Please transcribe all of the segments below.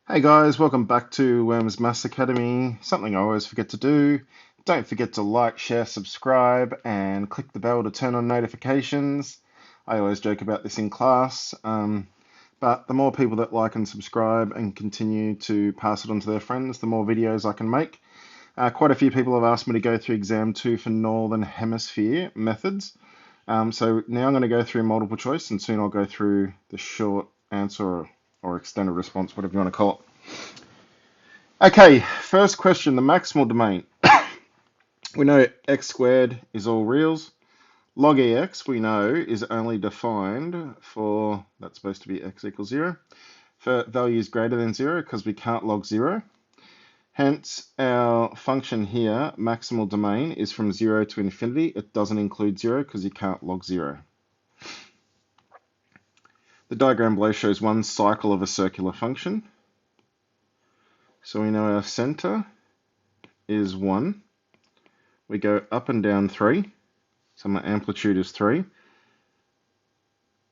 Hey guys, welcome back to Worms Maths Academy. Something I always forget to do. Don't forget to like, share, subscribe, and click the bell to turn on notifications. I always joke about this in class, but the more people that like and subscribe and continue to pass it on to their friends, the more videos I can make. Quite a few people have asked me to go through exam 2 for Northern Hemisphere methods. So now I'm going to go through multiple choice, and soon I'll go through the short answer or extended response, whatever you want to call it. Okay, first question, the maximal domain. We know x squared is all reals. Log ex, we know, is only defined for, that's supposed to be x equals 0, for values greater than 0 because we can't log 0. Hence, our function here, maximal domain, is from 0 to infinity. It doesn't include 0 because you can't log 0. The diagram below shows one cycle of a circular function. So we know our center is 1. We go up and down 3. So my amplitude is 3.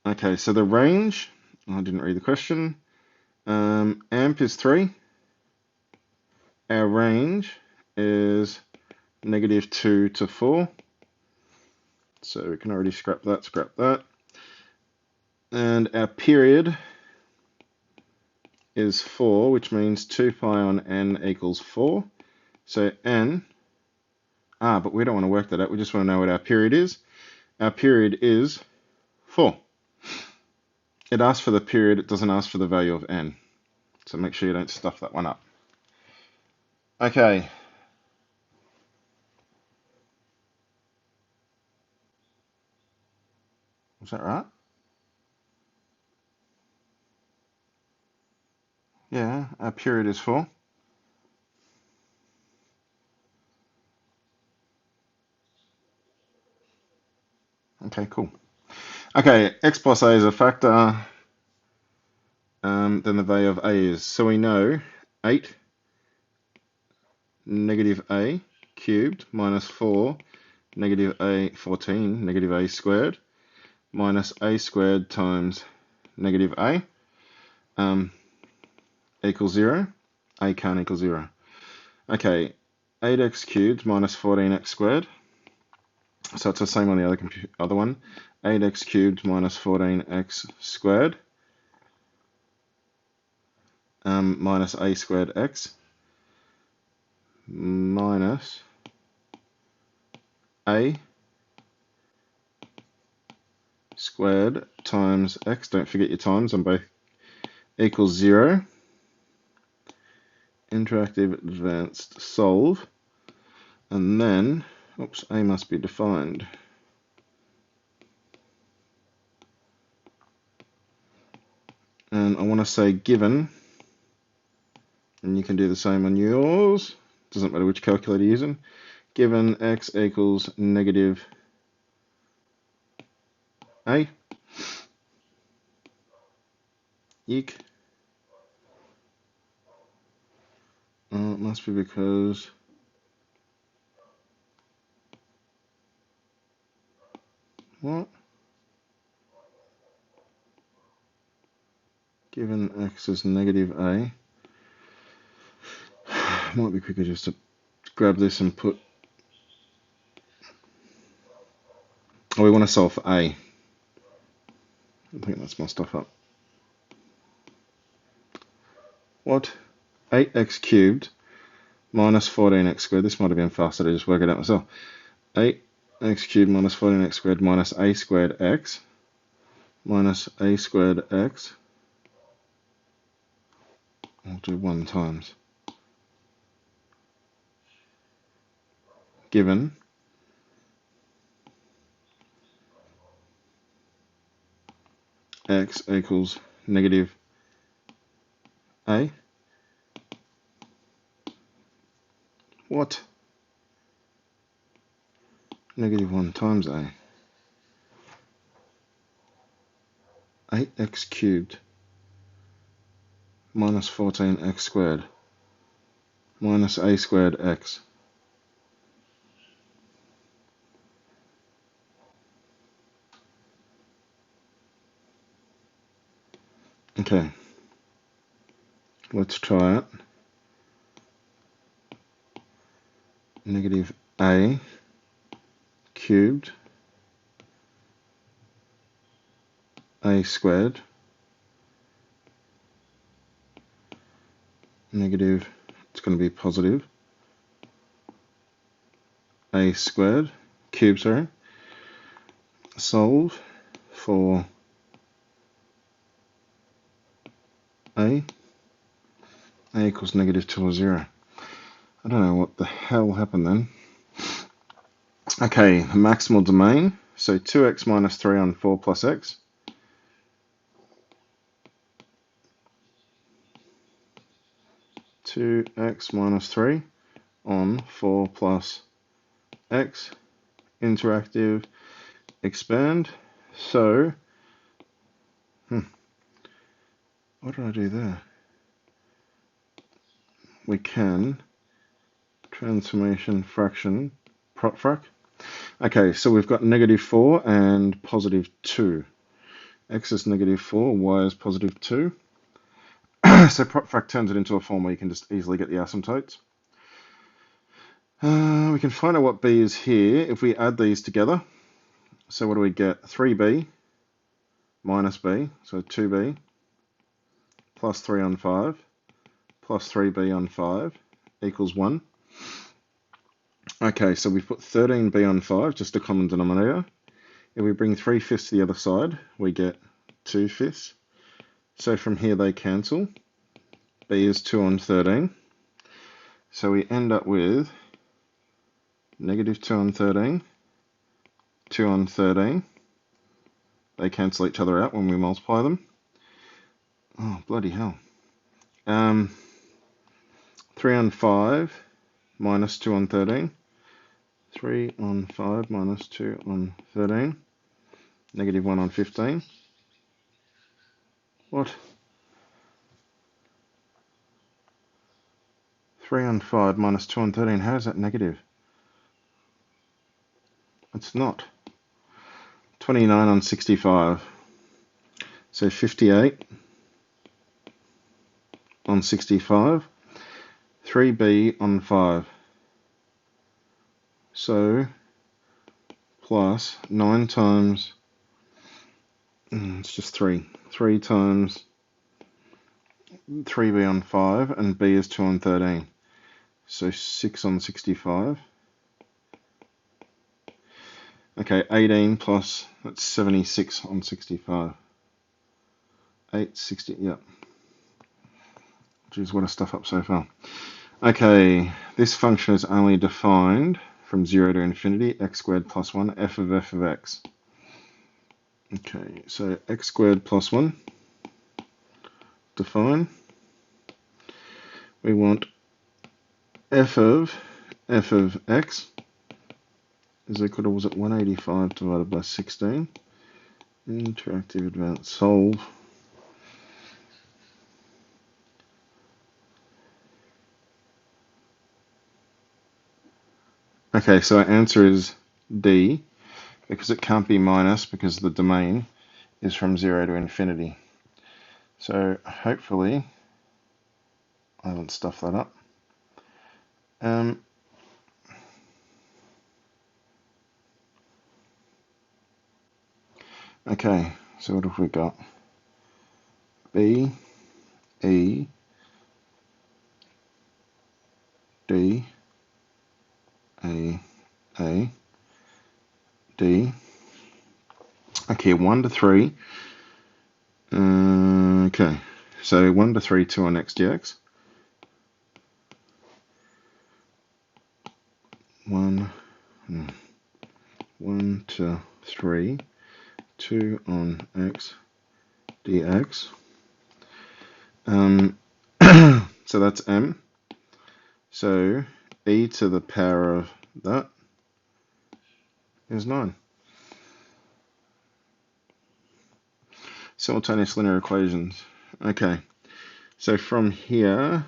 Okay, so the range, I didn't read the question. Amp is 3. Our range is -2 to 4. So we can already scrap that. And our period is 4, which means 2 pi on n equals 4. So n, but we don't want to work that out. We just want to know what our period is. Our period is 4. It asks for the period. It doesn't ask for the value of n. So make sure you don't stuff that one up. Okay. Is that right? Yeah, our period is 4. Okay, cool. Okay, x plus a is a factor, then the value of a is. So we know 8 negative a cubed minus 4 negative a 14 negative a squared minus a squared times negative a equals 0. A can't equal 0. Okay, 8x cubed minus 14x squared. So it's the same on the other one. 8x cubed minus 14x squared minus a squared x minus a squared times x, don't forget your times on both, equals 0. Interactive advanced solve. And then, oops, a must be defined. And I want to say given, and you can do the same on yours, doesn't matter which calculator you're using, given x equals negative a, eek. It must be because what? Given x is negative a, might be quicker just to grab this and put, we want to solve for a. I think that's my stuff up. What? 8x cubed minus 14x squared. This might have been faster to just work it out myself. 8x cubed minus 14x squared minus a squared x minus a squared x. I'll do 1 times. Given x equals negative a. What? Negative 1 times a. 8x cubed minus 14x squared minus a squared x. Okay. let's try it. Negative a cubed a squared negative, it's going to be positive, a squared cube, sorry. Solve for a equals negative 2 or 0. I don't know what the hell happened then. Okay, the maximal domain, so 2x minus 3 on 4 plus x. Two x minus 3 on 4 plus x, interactive, expand. So, what did I do there? We can transformation fraction prop frac. Okay, so we've got negative 4 and positive 2. X is negative 4, y is positive 2. So prop frac turns it into a form where you can just easily get the asymptotes. We can find out what b is here if we add these together. So what do we get? 3b minus b, so 2b, plus 3 on 5, plus 3b on 5, equals 1. Okay, so we've put 13b on 5, just a common denominator. If we bring 3/5 to the other side, we get 2/5. So from here they cancel. b is 2 on 13. So we end up with negative 2 on 13, 2 on 13. They cancel each other out when we multiply them. Oh, bloody hell. 3 on 5 minus 2 on 13. 3 on 5 minus 2 on 13. Negative 1 on 15. What? 3 on 5 minus 2 on 13. How is that negative? It's not. 29 on 65. So 58 on 65. 3b on 5. So plus 9 times, it's just 3. 3 times 3b on 5, and b is 2 on 13. So 6 on 65. Okay, 18 plus, that's 76 on 65. 860, yep. Geez, what a stuff up so far. Okay, this function is only defined from 0 to infinity, x squared plus 1, f of x. Okay, so x squared plus 1, define. We want f of x is equal to, was it 185 divided by 16? Interactive advanced solve. Okay, so our answer is D, because it can't be minus because the domain is from 0 to infinity. So hopefully I haven't stuffed that up. Okay, so what have we got? B, E, D, A, D. Okay, 1 to 3. Okay, so 1 to 3, 2 on x dx. 1 to 3, 2 on x dx. So that's m. So e to the power of that is 9. Simultaneous linear equations. Okay, so from here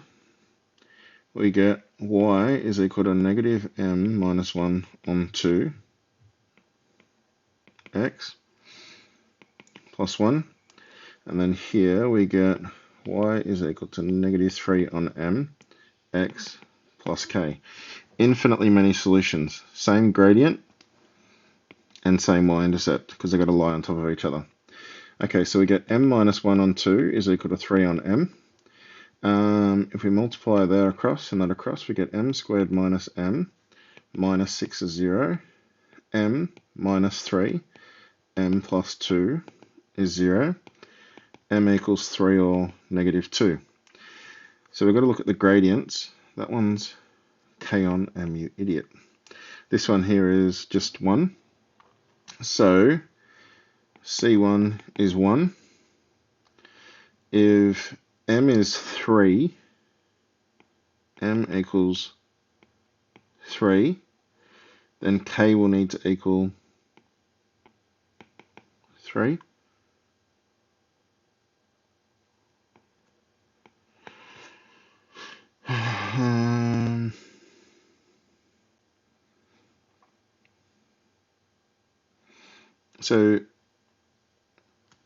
we get y is equal to negative m minus 1 on 2 x plus 1. And then here we get y is equal to negative 3 on m, x plus k. Infinitely many solutions. Same gradient and same y-intercept because they've got to lie on top of each other. Okay, so we get m minus 1 on 2 is equal to 3 on m. If we multiply that across and that across, we get m squared minus m. Minus 6 is 0. M minus 3. M plus 2 is 0. M equals 3 or negative 2. So we've got to look at the gradients. That one's k on m, you idiot. This one here is just 1. So C1 is 1. If m is 3, m equals 3, then k will need to equal 3. So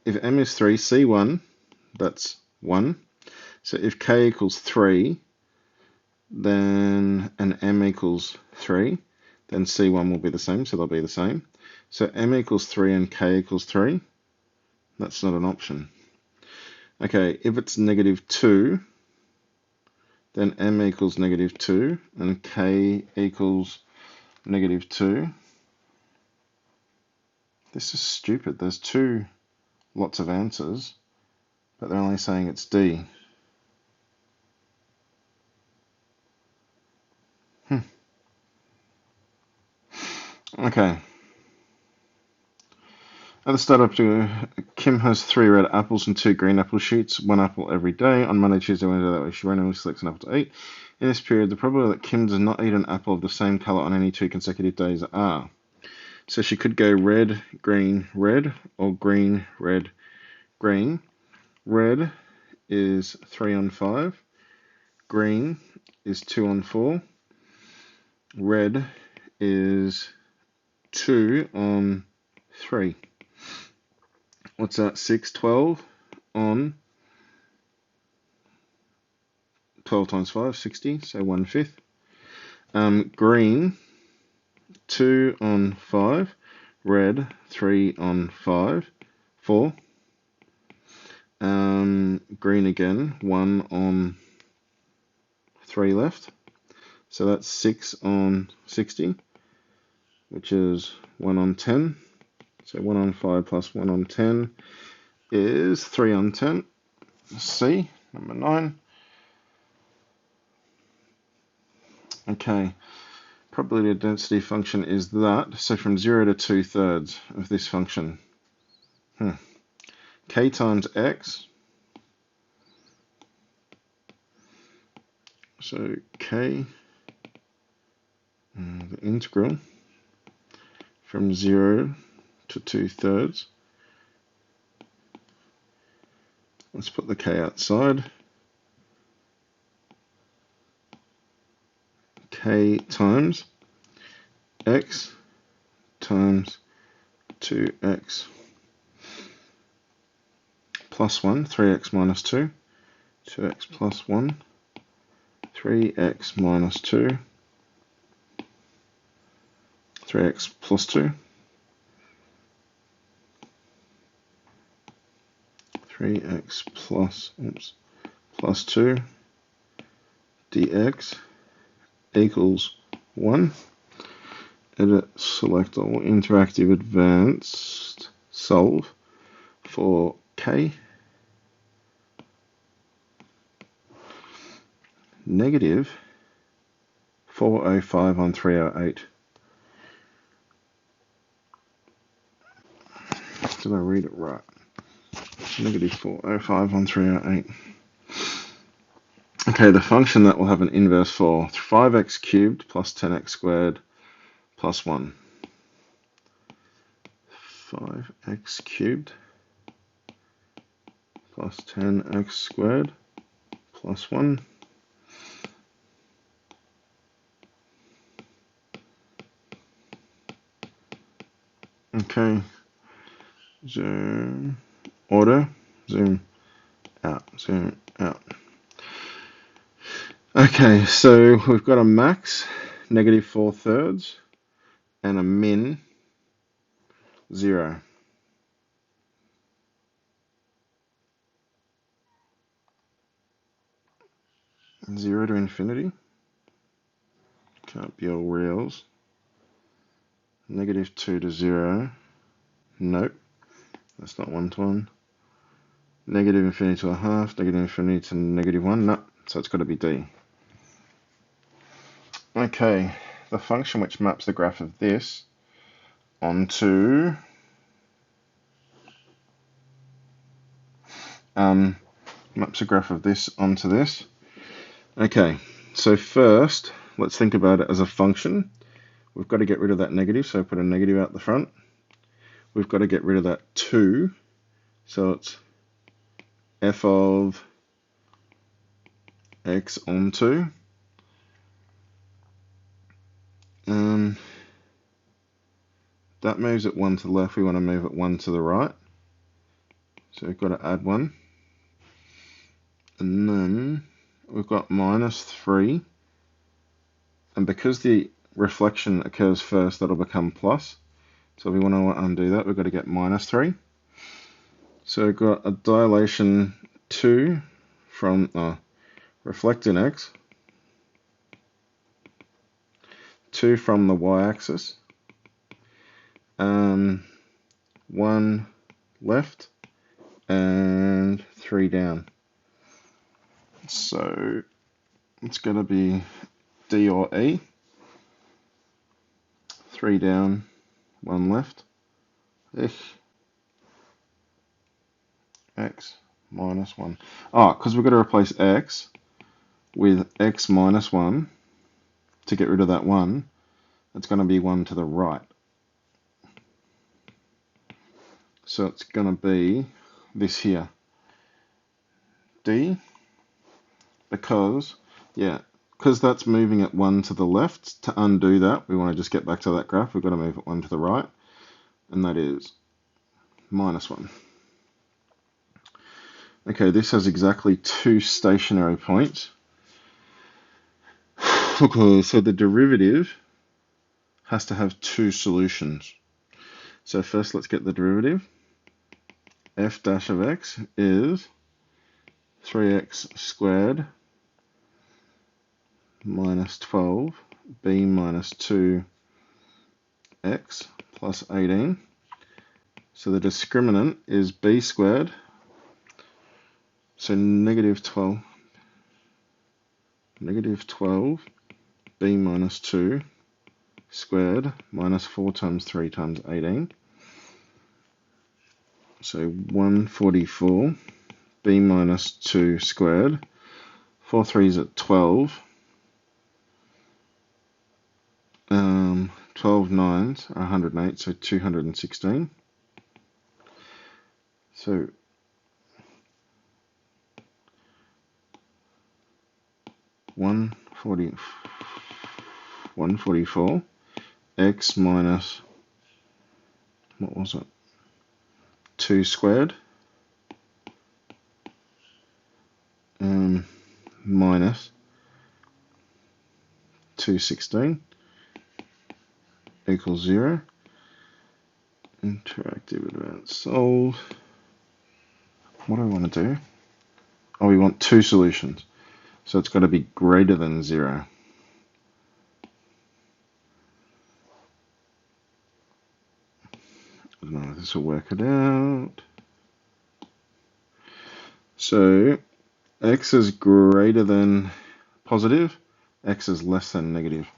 if m is 3, C1, that's 1. So if k equals 3, then and m equals 3, then C1 will be the same, so they'll be the same. So m equals 3 and k equals 3, that's not an option. Okay, if it's negative 2, then m equals negative 2 and k equals negative 2. This is stupid. There's two lots of answers, but they're only saying it's D. Okay. At the start up to Kim has 3 red apples and 2 green apple shoots, 1 apple every day. On Monday, Tuesday, Wednesday, that way she randomly selects an apple to eat. In this period, the probability that Kim does not eat an apple of the same color on any 2 consecutive days are. So she could go red, green, red, or green, red, green. Red is 3 on 5. Green is 2 on 4. Red is 2 on 3. What's that? 6, 12 on 12 times 5, 60, so 1/5. Green, 2 on 5. Red, 3 on 5, 4. Green again, 1 on 3 left. So that's 6 on 60, which is 1 on 10. So 1 on 5 plus 1 on 10 is 3 on 10. C, number 9. Okay, probability density function is that. So from 0 to 2/3 of this function. K times x. So k, the integral from 0 to 2/3. Let's put the k outside. K times x times 2x plus 1, 3x minus 2, 2x plus 1, 3x minus 2, 3x plus 2, 3x plus 2 dx equals 1. Edit, select all, interactive, advanced, solve for k. Negative 405 on 308. Did I read it right? Negative 405 on 308. Okay, the function that will have an inverse for 5x cubed plus 10x squared plus 1. 5x cubed plus 10x squared plus 1. Okay, zoom, order, zoom out, zoom out. Okay, so we've got a max, -4/3, and a min, 0. Zero to infinity. Can't be all reals. -2 to 0. Nope, that's not 1-to-1. Negative infinity to a half, negative infinity to -1. No, so it's got to be D. Okay, the function which maps the graph of this onto maps a graph of this onto this. Okay, so first let's think about it as a function. We've got to get rid of that negative, so put a negative out the front. We've got to get rid of that 2, so it's f of x onto that moves it 1 to the left. We want to move it 1 to the right, so we've got to add 1, and then we've got -3, and because the reflection occurs first, that'll become plus. So if we want to undo that, we've got to get -3. So we've got a dilation 2 from reflecting x, 2 from the y-axis, 1 left, and 3 down. So it's going to be D or E. 3 down, 1 left. X -1. Because we've got to replace x with x -1 to get rid of that 1. It's going to be 1 to the right. So it's going to be this here. D, because that's moving it 1 to the left. To undo that, we want to just get back to that graph. We've got to move it 1 to the right, and that is -1. Okay, this has exactly 2 stationary points. Okay, so the derivative has to have 2 solutions. So first let's get the derivative. F dash of x is 3x squared minus 12 b minus 2x plus 18. So the discriminant is b squared. So -12 b minus 2 squared minus 4 times 3 times 18. So 144 b minus 2 squared. 4 3s at 12. 12 nines are 108, so 216. So 144 x minus, what was it, 2 squared minus 216 equals 0. Interactive advanced solve. What do we want to do? Oh, we want 2 solutions. So it's got to be greater than 0. I don't know if this will work it out. So x is greater than positive, x is less than negative.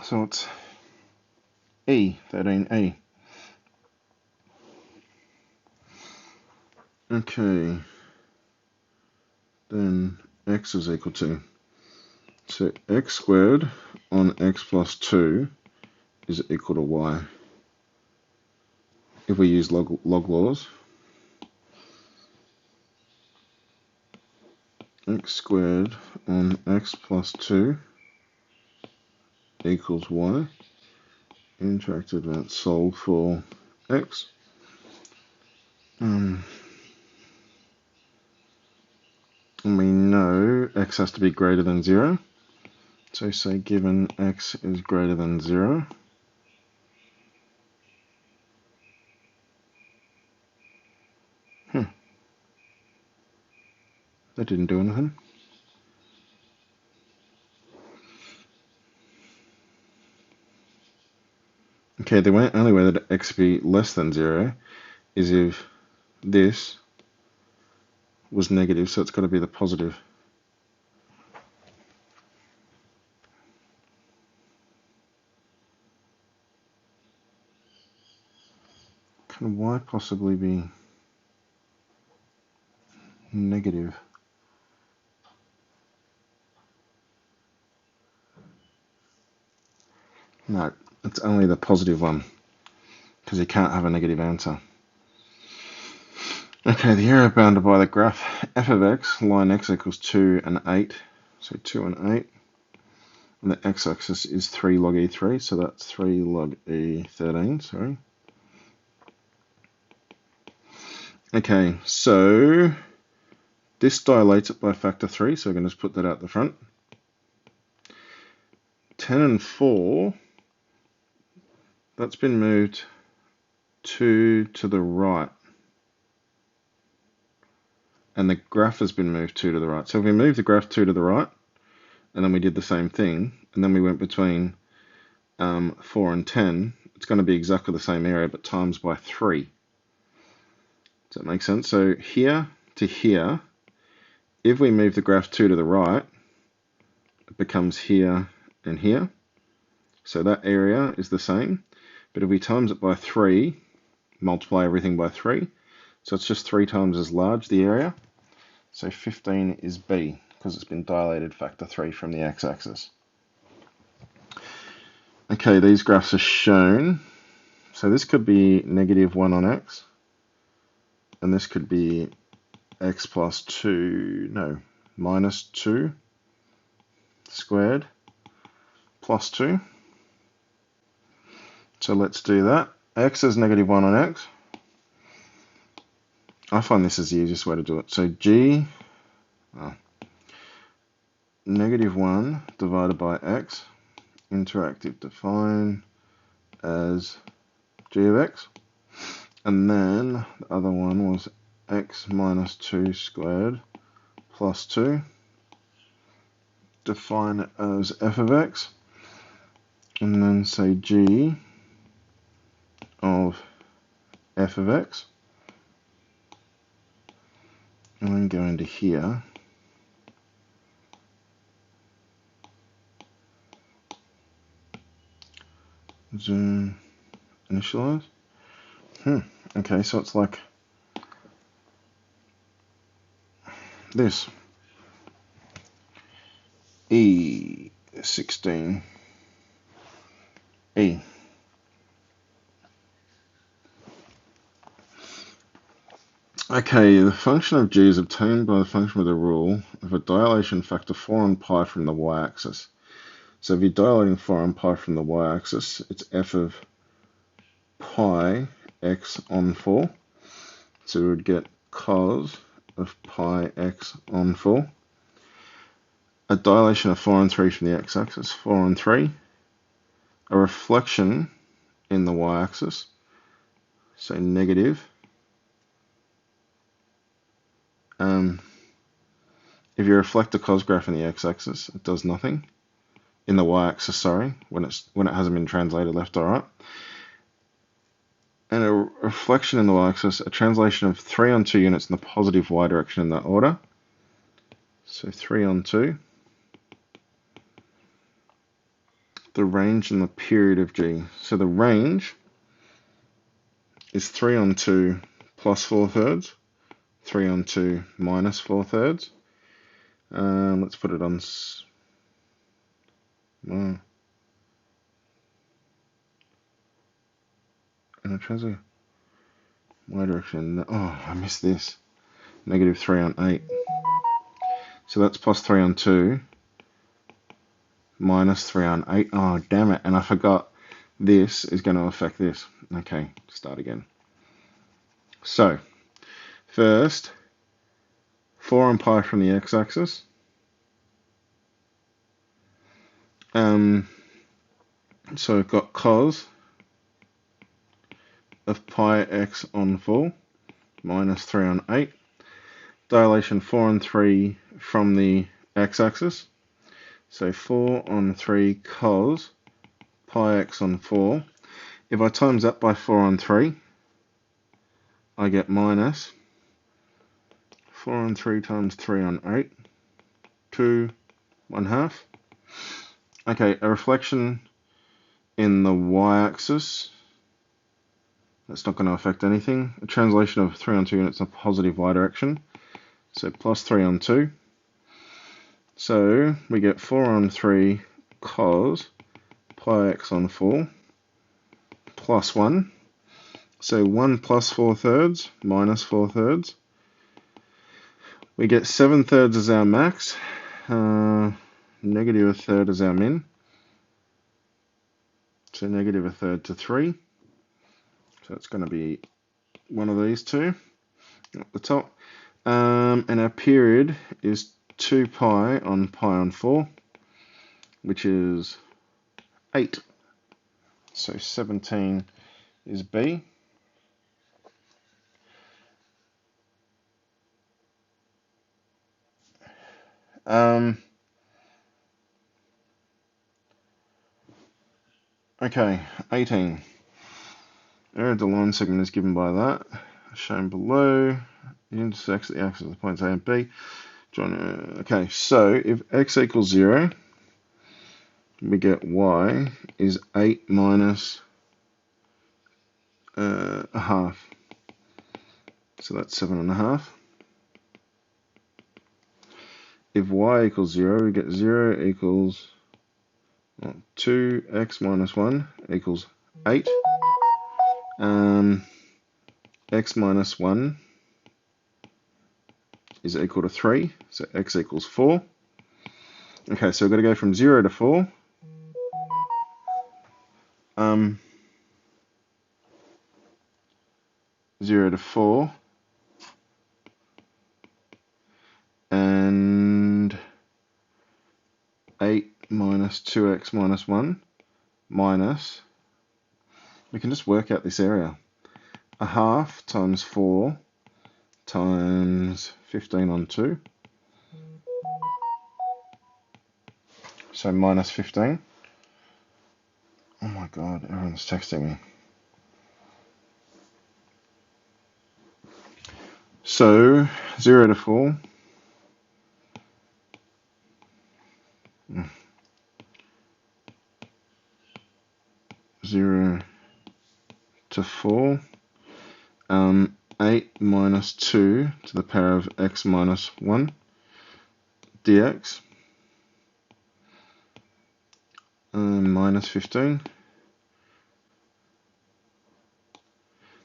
So it's E, 13E. Okay, then x is equal to, so x squared on x plus 2 is equal to y. If we use log laws, x squared on x plus 2 equals y. Interactive advanced solve for x. And we know x has to be greater than 0. So say given x is greater than 0, that didn't do anything. Okay, the only way that x be less than 0 is if this was negative, so it's got to be the positive. Can y possibly be negative? No, it's only the positive one, because you can't have a negative answer. Okay, the area bounded by the graph f of x, line x equals 2 and 8, so 2 and 8. And the x-axis is 3 log e3, so that's 3 log e13, sorry. Okay, so this dilates it by a factor 3, so we're going to just put that out the front. 10 and 4, that's been moved 2 to the right. And the graph has been moved 2 to the right. So if we move the graph 2 to the right, and then we did the same thing, and then we went between 4 and 10, it's going to be exactly the same area, but times by 3. Does that make sense? So here to here, if we move the graph 2 to the right, it becomes here and here. So that area is the same. But if we times it by 3, multiply everything by 3, so it's just 3 times as large, the area. So 15 is B, because it's been dilated factor 3 from the x-axis. Okay, these graphs are shown. So this could be negative 1 on x, and this could be x plus 2, no, minus 2 squared plus 2. So let's do that. X is negative 1 on x. I find this is the easiest way to do it. So g, negative 1 divided by x, interactive define as g of x. And then the other one was x minus 2 squared plus 2. Define it as f of x. And then say g of f of x. And then go into here. Zoom, initialize. Okay, so it's like this. E16. E. Okay, the function of g is obtained by the function with a rule of a dilation factor 4 on pi from the y-axis. So if you're dilating 4 on pi from the y-axis, it's f of pi x on 4. So we would get cos of pi x on 4. A dilation of 4 on 3 from the x-axis, 4 on 3. A reflection in the y-axis, so negative. If you reflect the cos graph in the x-axis, it does nothing. In the y-axis, sorry, when it hasn't been translated left or right. And a reflection in the y-axis, a translation of 3 on 2 units in the positive y direction in that order. So 3 on 2. The range and the period of g. So the range is 3 on 2 plus 4/3, 3 on 2 minus 4/3. Let's put it on. And I translate y direction. Oh, I missed this. Negative 3 on 8. So that's plus 3 on 2 minus 3 on 8. Oh, damn it. And I forgot this is going to affect this. Okay, start again. So First, 4 on pi from the x-axis. So we've got cos of pi x on 4 minus 3 on 8. Dilation 4 on 3 from the x-axis. So 4 on 3 cos pi x on 4. If I times that by 4 on 3, I get minus 4 on 3 times 3 on 8, 2, 1/2. Okay, a reflection in the y-axis, that's not going to affect anything. A translation of 3 on 2 units in positive y direction, so plus 3 on 2. So we get 4 on 3 cos pi x on 4 plus 1. So 1 plus 4/3 minus 4/3. We get 7/3 as our max. Negative 1/3 is our min. So negative 1/3 to 3. So it's going to be one of these two at the top. And our period is 2 pi on 4, which is 8. So 17 is B. Okay, 18. Area of the line segment is given by that, shown below. It intersects the axis of the points A and B. Okay, so if x equals 0, we get y is 8 minus a half. So that's 7.5. If y equals 0, we get 0 equals 2x minus 1 equals 8. X minus 1 is equal to 3, so x equals 4. Okay, so we've got to go from 0 to 4. 0 to 4. And 8 minus 2x minus 1 minus, we can just work out this area. A half times 4 times 15 on 2. So minus 15. Oh my god, everyone's texting me. So 0 to 4. 0 to 4. 8 minus 2 to the power of x minus 1 dx. Minus 15.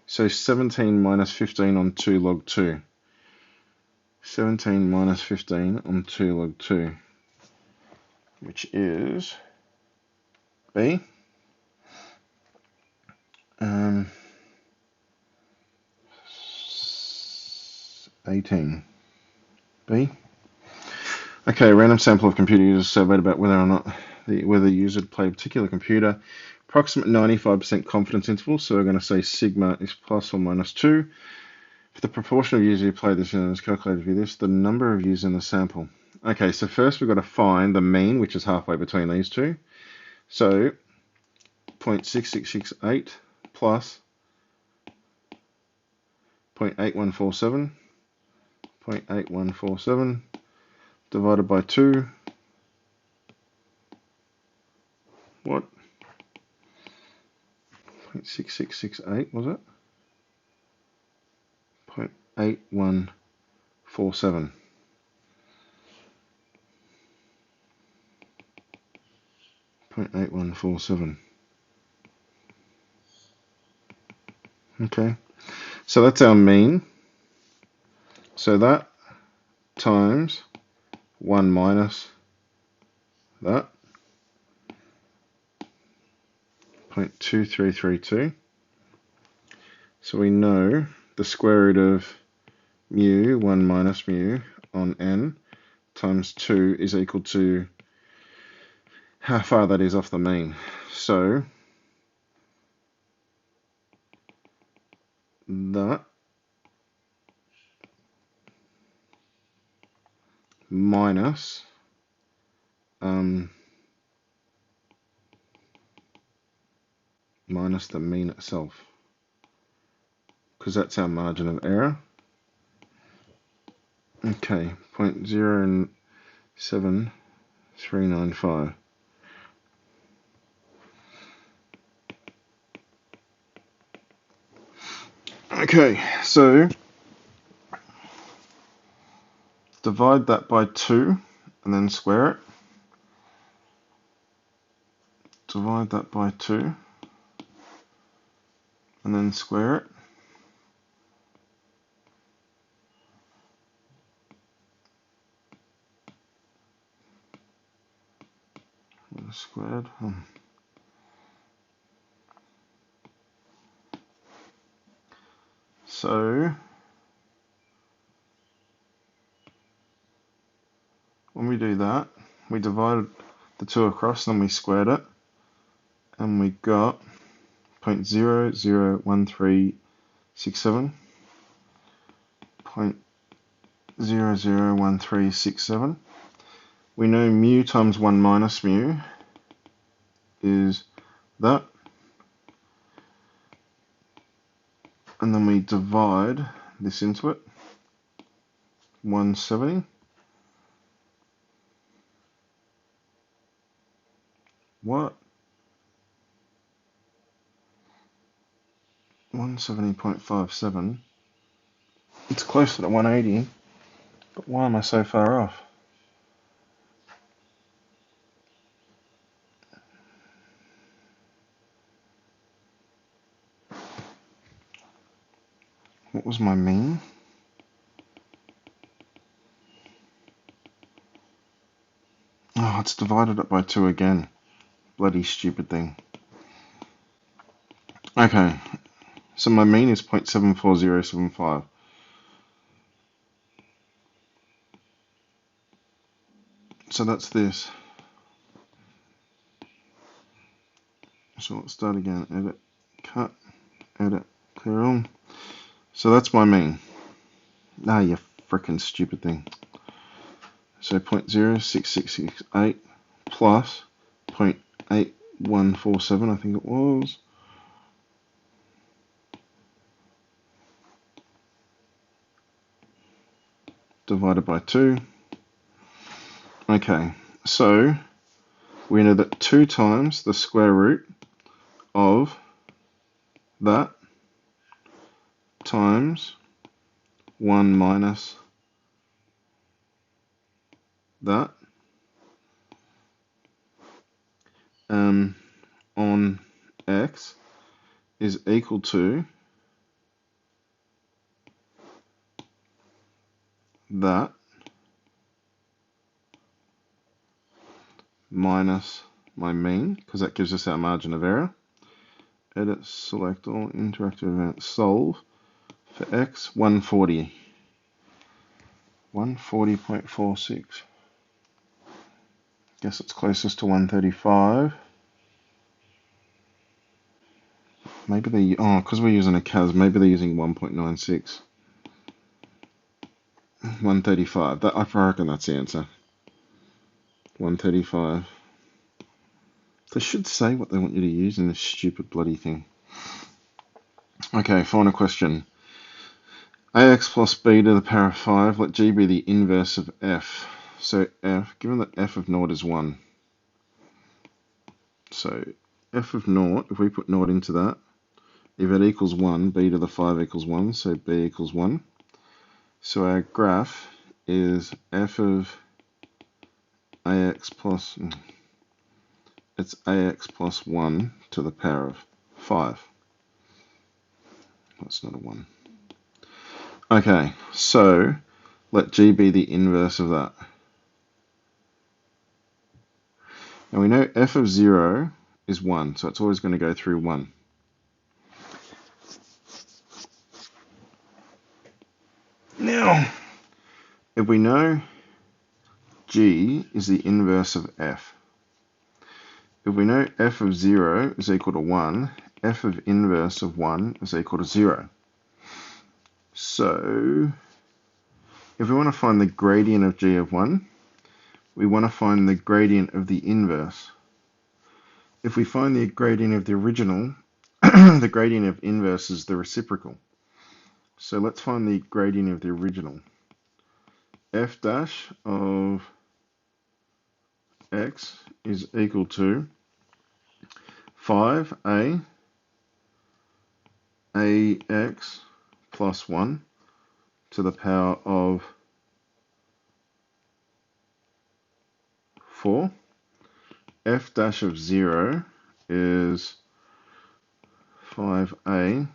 So 17 minus 15 on 2 log 2. 17 minus 15 on 2 log 2, which is B. 18. B. Okay, a random sample of computer users surveyed about whether or not whether the user would play a particular computer. Approximate 95% confidence interval, so we're going to say sigma is plus or minus 2. For the proportion of users who play this and is calculated via this, the number of users in the sample. Okay, so first we've got to find the mean, which is halfway between these two. So 0.6668 plus 0.8147. 0.8147 divided by 2. What? 0.6668 was it? 0.8147. Okay, so that's our mean. So that times 1 minus that, 0.2332. So we know the square root of mu, 1 minus mu on n times 2 is equal to how far that is off the mean. So that minus minus the mean itself, because that's our margin of error. Okay, 0.07395. Okay, so divide that by 2 and then square it. Divide that by 2 and then square it. Squared. So when we do that, we divided the 2 across and then we squared it, and we got 0.001367. 0.001367. We know mu times 1 minus mu is that, and then we divide this into it, 170. What? 170.57. It's closer to 180, but why am I so far off? What was my mean? Oh, it's divided it by 2 again. Bloody stupid thing. Okay, so my mean is 0.74075. So that's this. So let's start again. Edit, cut, edit, clear all. So that's my mean. Ah, you frickin' stupid thing. So 0.06668 plus 0.8147, I think it was. Divided by 2. Okay, so we know that 2 times the square root of that times 1 minus that on x is equal to that minus my mean, because that gives us our margin of error. Edit, select all, interactive events, solve for x, 140. 140.46. Guess it's closest to 135. Maybe they, because we're using a CAS, maybe they're using 1.96. 135. That, I reckon that's the answer. 135. They should say what they want you to use in this stupid bloody thing. Okay, final question. Ax plus b to the power of 5, let g be the inverse of f. So f, given that f of naught is 1. So f of naught, if we put naught into that, if it equals 1, b to the 5 equals 1, so b equals 1. So our graph is f of ax plus, it's ax plus 1 to the power of 5. That's not a 1. Okay, so let g be the inverse of that. Now we know f of 0 is 1, so it's always going to go through 1. Now, if we know G is the inverse of F, if we know F of 0 is equal to 1, F of inverse of 1 is equal to 0. So, if we want to find the gradient of G of 1, we want to find the gradient of the inverse. If we find the gradient of the original, the gradient of inverse is the reciprocal. So let's find the gradient of the original. F dash of x is equal to 5a ax plus 1 to the power of 4. F dash of 0 is 5a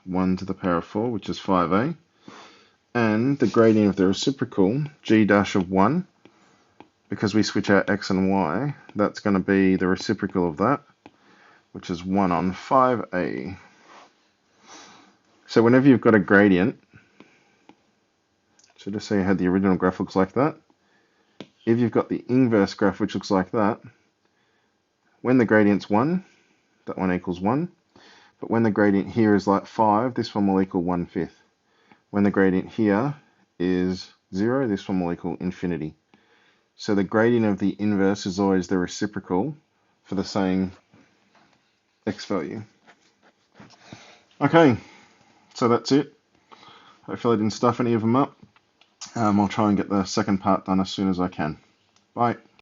1 to the power of 4, which is 5a. And the gradient of the reciprocal, g dash of 1, because we switch out x and y, that's going to be the reciprocal of that, which is 1 on 5a. So whenever you've got a gradient, so just say you had the original graph looks like that. If you've got the inverse graph which looks like that, when the gradient's 1, that one equals 1. But when the gradient here is like 5, this one will equal 1/5. When the gradient here is 0, this one will equal infinity. So the gradient of the inverse is always the reciprocal for the same x value. Okay, so that's it. Hopefully I didn't stuff any of them up. I'll try and get the second part done as soon as I can. Bye.